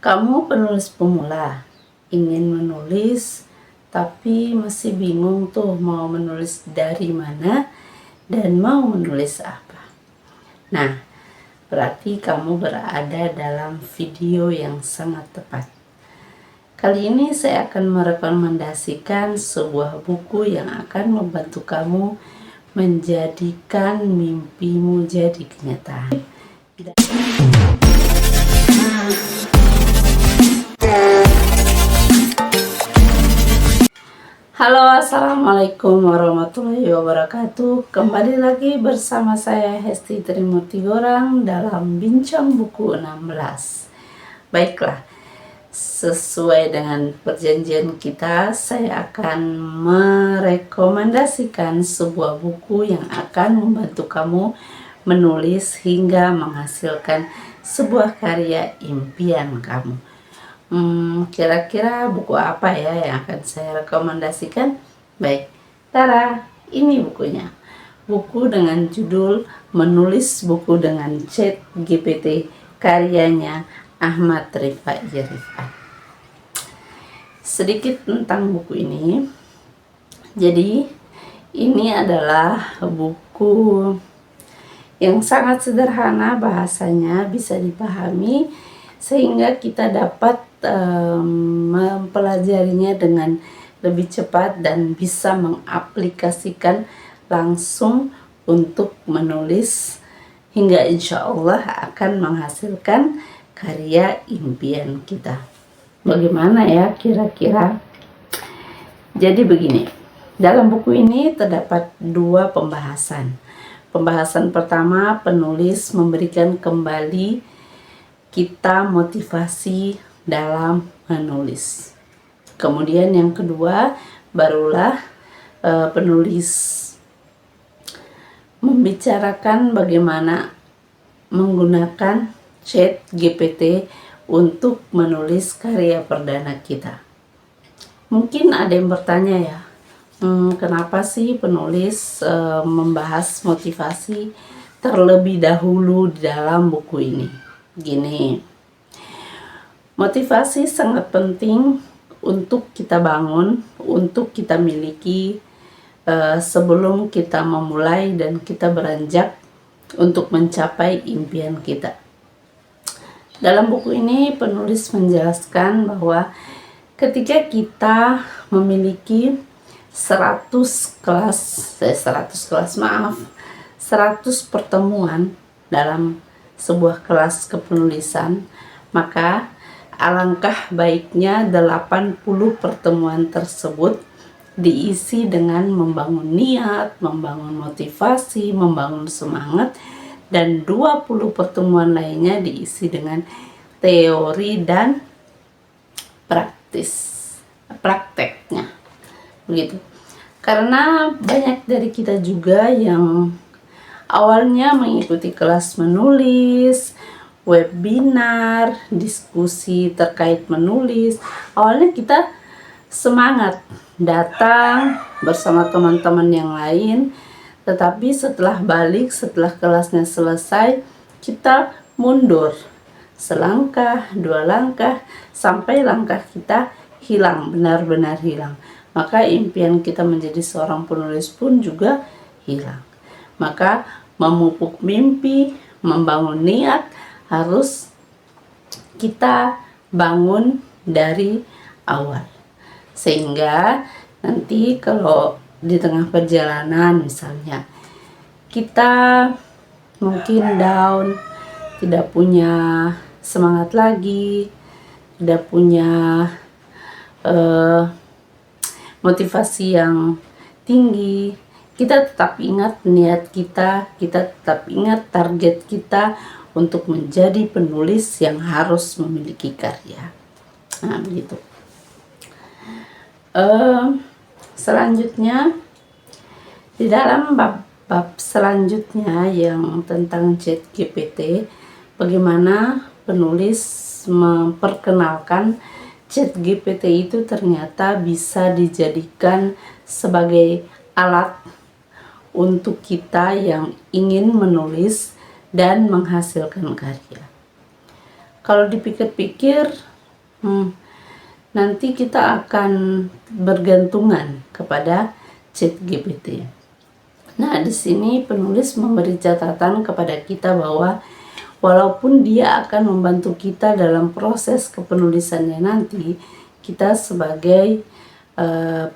Kamu penulis pemula, ingin menulis tapi masih bingung tuh mau menulis dari mana dan mau menulis apa. Nah, berarti kamu berada dalam video yang sangat tepat. Kali ini saya akan merekomendasikan sebuah buku yang akan membantu kamu menjadikan mimpimu jadi kenyataan. Halo, assalamualaikum warahmatullahi wabarakatuh. Kembali lagi bersama saya Hesti Trimurti Gorang dalam Bincang Buku 16. Baiklah, sesuai dengan perjanjian kita, saya akan merekomendasikan sebuah buku yang akan membantu kamu menulis hingga menghasilkan sebuah karya impian kamu. Kira-kira buku apa ya yang akan saya rekomendasikan? Baik, tara, ini bukunya. Buku dengan judul Menulis Buku dengan ChatGPT, karyanya Ahmad Rifai Rifat. Sedikit tentang buku ini. Jadi, ini adalah buku yang sangat sederhana bahasanya, bisa dipahami sehingga kita dapat mempelajarinya dengan lebih cepat dan bisa mengaplikasikan langsung untuk menulis hingga insya Allah akan menghasilkan karya impian kita. Bagaimana ya kira-kira? Jadi begini, dalam buku ini terdapat dua pembahasan. Pembahasan pertama, penulis memberikan kembali kita motivasi dalam menulis. Kemudian yang kedua, barulah penulis membicarakan bagaimana menggunakan ChatGPT untuk menulis karya perdana kita. Mungkin ada yang bertanya ya, kenapa sih penulis membahas motivasi terlebih dahulu di dalam buku ini? Gini, motivasi sangat penting untuk kita bangun, untuk kita miliki sebelum kita memulai dan kita beranjak untuk mencapai impian kita. Dalam buku ini penulis menjelaskan bahwa ketika kita memiliki 100 pertemuan dalam sebuah kelas kepenulisan, maka alangkah baiknya 80 pertemuan tersebut diisi dengan membangun niat, membangun motivasi, membangun semangat, dan 20 pertemuan lainnya diisi dengan teori dan prakteknya. Begitu. Karena banyak dari kita juga yang awalnya mengikuti kelas menulis, webinar, diskusi terkait menulis. Awalnya kita semangat datang bersama teman-teman yang lain, tetapi setelah balik, setelah kelasnya selesai, kita mundur selangkah, dua langkah, sampai langkah kita hilang, benar-benar hilang. Maka impian kita menjadi seorang penulis pun juga hilang. Maka memupuk mimpi, membangun niat harus kita bangun dari awal. Sehingga nanti kalau di tengah perjalanan misalnya kita mungkin down, tidak punya semangat lagi, tidak punya motivasi yang tinggi, kita tetap ingat niat kita tetap ingat target kita untuk menjadi penulis yang harus memiliki karya. Nah, begitu. Selanjutnya, di dalam bab selanjutnya yang tentang ChatGPT, bagaimana penulis memperkenalkan ChatGPT itu ternyata bisa dijadikan sebagai alat untuk kita yang ingin menulis dan menghasilkan karya. Kalau dipikir-pikir, nanti kita akan bergantungan kepada ChatGPT. Nah, di sini penulis memberi catatan kepada kita bahwa walaupun dia akan membantu kita dalam proses kepenulisannya nanti, kita sebagai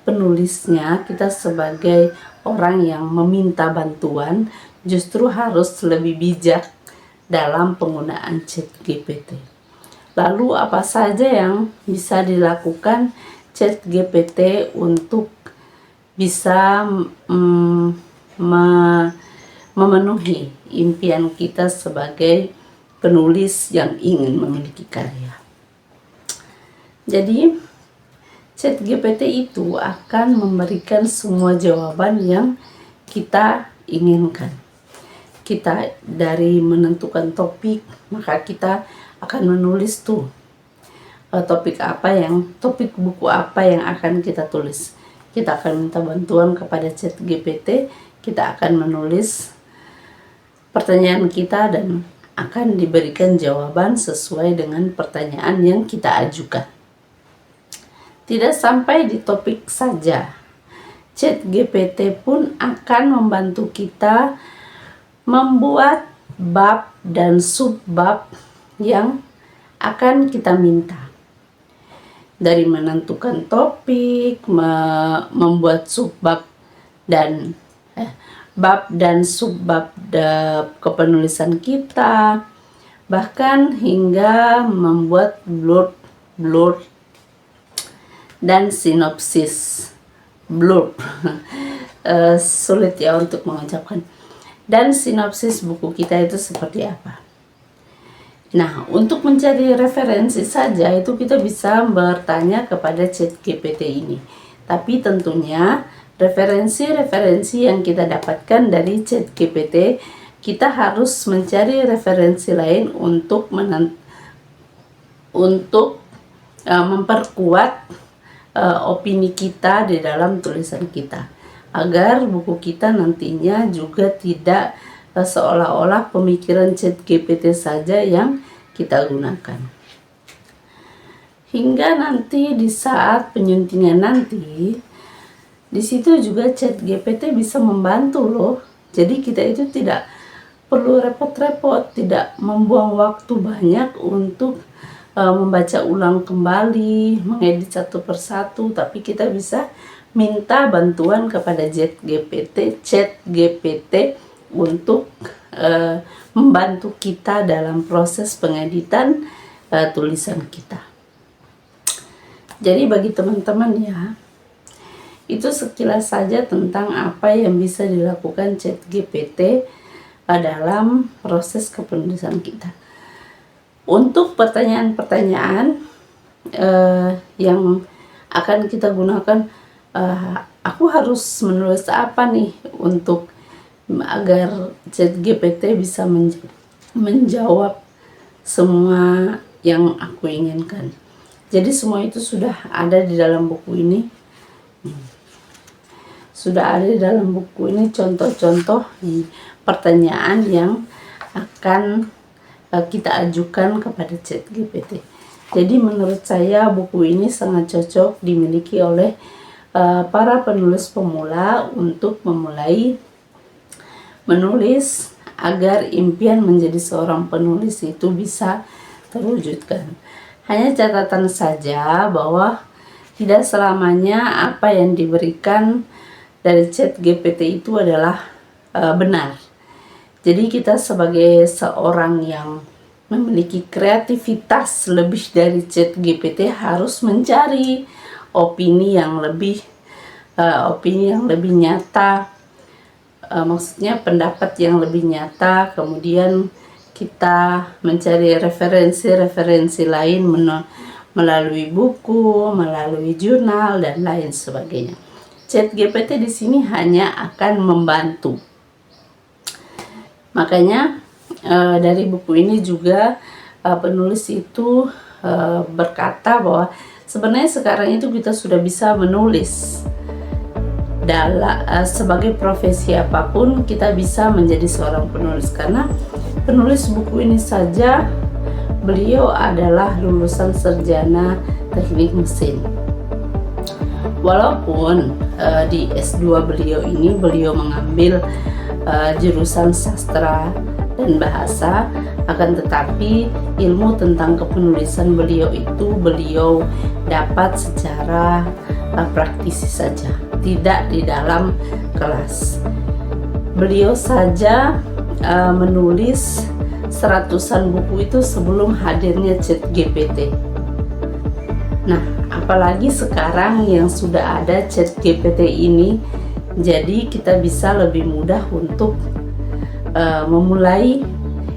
penulisnya, kita sebagai orang yang meminta bantuan justru harus lebih bijak dalam penggunaan ChatGPT. Lalu apa saja yang bisa dilakukan ChatGPT untuk bisa memenuhi impian kita sebagai penulis yang ingin memiliki karya? Jadi ChatGPT itu akan memberikan semua jawaban yang kita inginkan. Kita dari menentukan topik, maka kita akan menulis topik buku apa yang akan kita tulis. Kita akan minta bantuan kepada ChatGPT, kita akan menulis pertanyaan kita dan akan diberikan jawaban sesuai dengan pertanyaan yang kita ajukan. Tidak sampai di topik saja, ChatGPT pun akan membantu kita membuat bab dan subbab yang akan kita minta. Dari menentukan topik, membuat subbab dan bab dan subbab kepenulisan kita, bahkan hingga membuat blurb dan sinopsis. Blurb sulit ya untuk mengucapkan. Dan sinopsis buku kita itu seperti apa. Nah, untuk mencari referensi saja itu kita bisa bertanya kepada ChatGPT ini. Tapi tentunya referensi-referensi yang kita dapatkan dari ChatGPT, kita harus mencari referensi lain untuk memperkuat opini kita di dalam tulisan kita, agar buku kita nantinya juga tidak seolah-olah pemikiran ChatGPT saja yang kita gunakan. Hingga nanti di saat penyuntingan nanti, di situ juga ChatGPT bisa membantu loh. Jadi kita itu tidak perlu repot-repot, tidak membuang waktu banyak untuk membaca ulang kembali, mengedit satu persatu, tapi kita bisa minta bantuan kepada ChatGPT untuk membantu kita dalam proses pengeditan tulisan kita. Jadi bagi teman-teman ya, itu sekilas saja tentang apa yang bisa dilakukan ChatGPT dalam proses kepenulisan kita. Untuk pertanyaan-pertanyaan yang akan kita gunakan, aku harus menulis apa nih untuk agar ChatGPT bisa menjawab semua yang aku inginkan. Jadi semua itu sudah ada di dalam buku ini. Sudah ada di dalam buku ini contoh-contoh pertanyaan yang akan kita ajukan kepada ChatGPT. Jadi menurut saya buku ini sangat cocok dimiliki oleh para penulis pemula untuk memulai menulis agar impian menjadi seorang penulis itu bisa terwujudkan. Hanya catatan saja bahwa tidak selamanya apa yang diberikan dari ChatGPT itu adalah benar. Jadi kita sebagai seorang yang memiliki kreativitas lebih dari ChatGPT harus mencari opini yang lebih nyata, maksudnya pendapat yang lebih nyata. Kemudian kita mencari referensi lain melalui buku, melalui jurnal dan lain sebagainya. ChatGPT di sini hanya akan membantu. Makanya dari buku ini juga penulis itu berkata bahwa sebenarnya sekarang itu kita sudah bisa menulis. Sebagai profesi apapun kita bisa menjadi seorang penulis, karena penulis buku ini saja beliau adalah lulusan sarjana teknik mesin. Walaupun di S2 beliau ini beliau mengambil jurusan sastra dan bahasa, akan tetapi ilmu tentang kepenulisan beliau itu beliau dapat secara praktisi saja, tidak di dalam kelas. Beliau saja menulis seratusan buku itu sebelum hadirnya ChatGPT. Nah, apalagi sekarang yang sudah ada ChatGPT ini, jadi kita bisa lebih mudah untuk memulai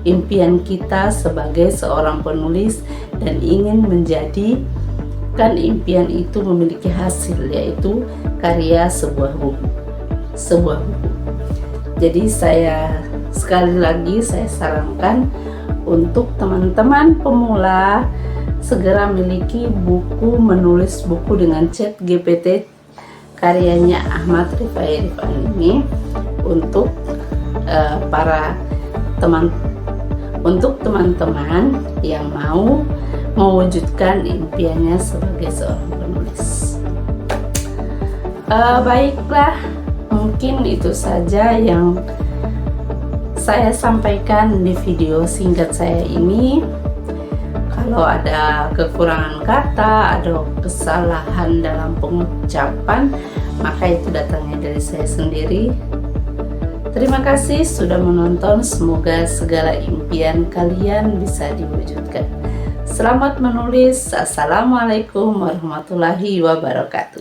impian kita sebagai seorang penulis dan ingin menjadikan impian itu memiliki hasil, yaitu karya sebuah buku. Jadi sekali lagi saya sarankan untuk teman-teman pemula segera miliki buku menulis buku dengan ChatGPT karyanya Ahmad Rifai Rifani ini untuk teman-teman yang mau mewujudkan impiannya sebagai seorang penulis. Baiklah, mungkin itu saja yang saya sampaikan di video singkat saya ini. Kalau ada kekurangan kata, ada kesalahan dalam pengucapan, maka itu datangnya dari saya sendiri. Terima kasih sudah menonton, semoga segala impian kalian bisa diwujudkan. Selamat menulis. Assalamualaikum warahmatullahi wabarakatuh.